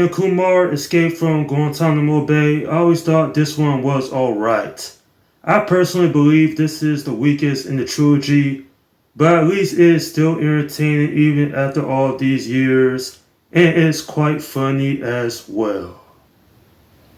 and Kumar escaped from Guantanamo Bay, I always thought this one was alright. I personally believe this is the weakest in the trilogy, but at least it is still entertaining even after all these years, and it's quite funny as well.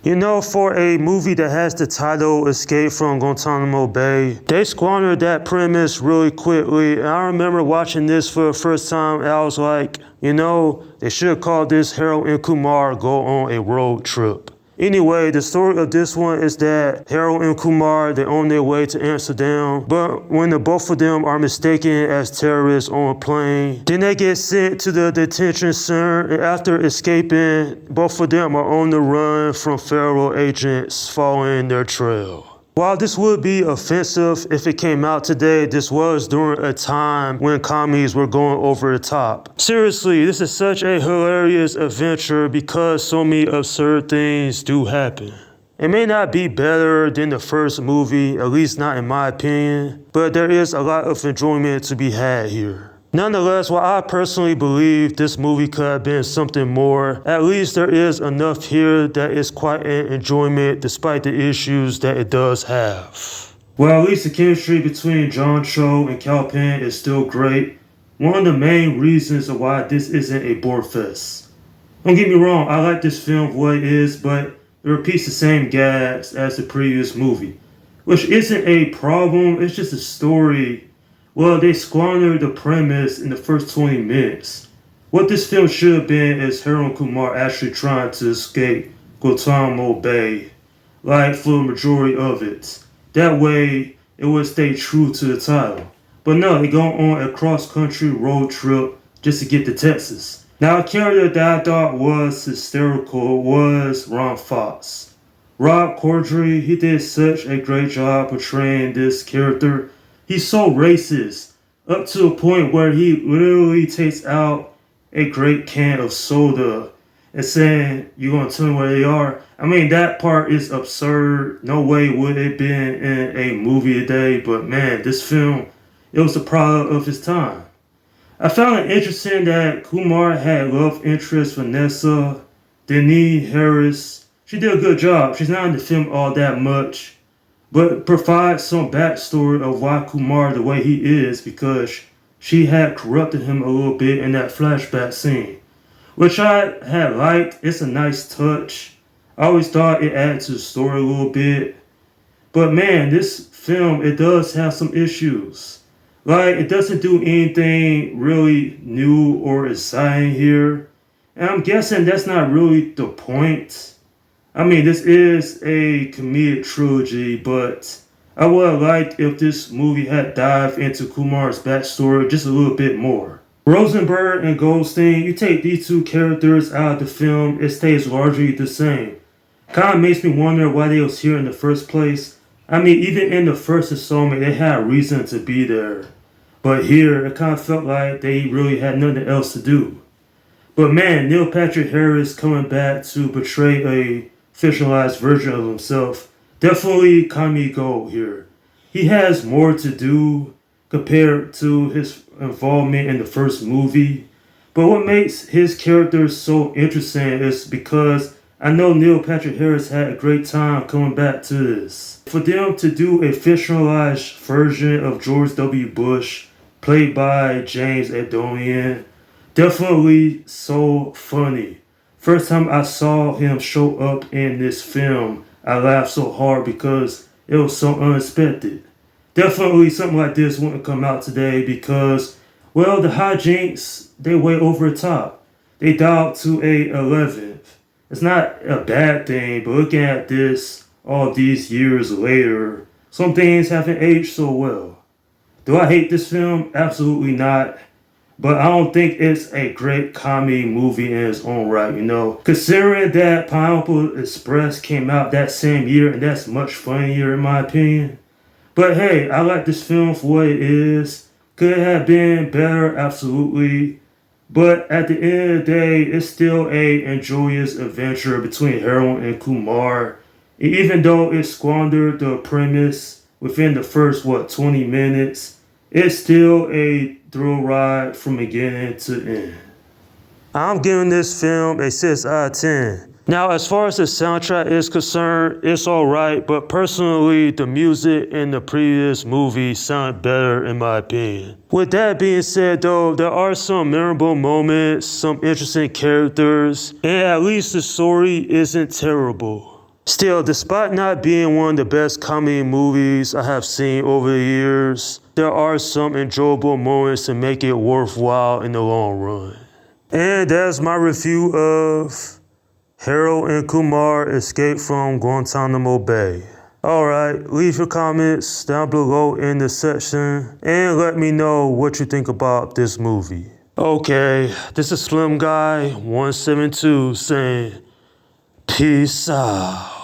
You know, for a movie that has the title Escape from Guantanamo Bay, they squandered that premise really quickly. And I remember watching this for the first time, and I was like, they should have called this Harold and Kumar Go on a Road Trip. Anyway, the story of this one is that Harold and Kumar, they're on their way to Amsterdam, but when the both of them are mistaken as terrorists on a plane, then they get sent to the detention center, and after escaping, both of them are on the run from federal agents following their trail. While this would be offensive if it came out today, this was during a time when commies were going over the top. Seriously, this is such a hilarious adventure because so many absurd things do happen. It may not be better than the first movie, at least not in my opinion, but there is a lot of enjoyment to be had here. Nonetheless, while I personally believe this movie could have been something more, at least there is enough here that is quite an enjoyment despite the issues that it does have. Well, at least the chemistry between John Cho and Cal Penn is still great. One of the main reasons of why this isn't a bore fest. Don't get me wrong, I like this film for what it is, but it repeats the same gags as the previous movie. Which isn't a problem, it's just a story. Well, they squandered the premise in the first 20 minutes. What this film should have been is Harold and Kumar actually trying to escape Guantanamo Bay, like for the majority of it. That way, it would stay true to the title. But no, they go on a cross-country road trip just to get to Texas. Now, a character that I thought was hysterical was Ron Fox. Rob Corddry, he did such a great job portraying this character. He's so racist, up to a point where he literally takes out a great can of soda and saying, "You gonna tell me where they are?" I mean, that part is absurd. No way would it been in a movie today, but man, this film, it was a product of his time. I found it interesting that Kumar had love interest Vanessa, Denise Harris. She did a good job. She's not in the film all that much, but provides some backstory of why Kumar the way he is, because she had corrupted him a little bit in that flashback scene, which I had liked. It's a nice touch. I always thought it added to the story a little bit, but man, this film, it does have some issues. Like, it doesn't do anything really new or exciting here, and I'm guessing that's not really the point. I mean, this is a comedic trilogy, but I would have liked if this movie had dived into Kumar's backstory just a little bit more. Rosenberg and Goldstein, you take these two characters out of the film, it stays largely the same. Kind of makes me wonder why they was here in the first place. I mean, even in the first installment, they had a reason to be there. But here, it kind of felt like they really had nothing else to do. But man, Neil Patrick Harris coming back to portray a fictionalized version of himself definitely caught me gold here. He has more to do compared to his involvement in the first movie. But what makes his character so interesting is because I know Neil Patrick Harris had a great time coming back to this. For them to do a fictionalized version of George W. Bush, played by James Adonian, definitely so funny. First time I saw him show up in this film, I laughed so hard because it was so unexpected. Definitely something like this wouldn't come out today because, well, the hijinks, they way over the top. They dialed to a 11th. It's not a bad thing, but looking at this all these years later, some things haven't aged so well. Do I hate this film? Absolutely not. But I don't think it's a great comedy movie in its own right, Considering that Pineapple Express came out that same year, and that's much funnier in my opinion. But hey, I like this film for what it is. Could it have been better? Absolutely. But at the end of the day, it's still a enjoyous adventure between Harold and Kumar. And even though it squandered the premise within the first, 20 minutes, it's still a thrill ride from beginning to end. I'm giving this film a 6 out of 10. Now, as far as the soundtrack is concerned, it's alright, but personally, the music in the previous movie sounded better in my opinion. With that being said though, there are some memorable moments, some interesting characters, and at least the story isn't terrible. Still, despite not being one of the best comedy movies I have seen over the years, there are some enjoyable moments to make it worthwhile in the long run. And that's my review of Harold and Kumar Escape from Guantanamo Bay. Alright, leave your comments down below in the section and let me know what you think about this movie. Okay, this is Slim Guy 172 saying peace out.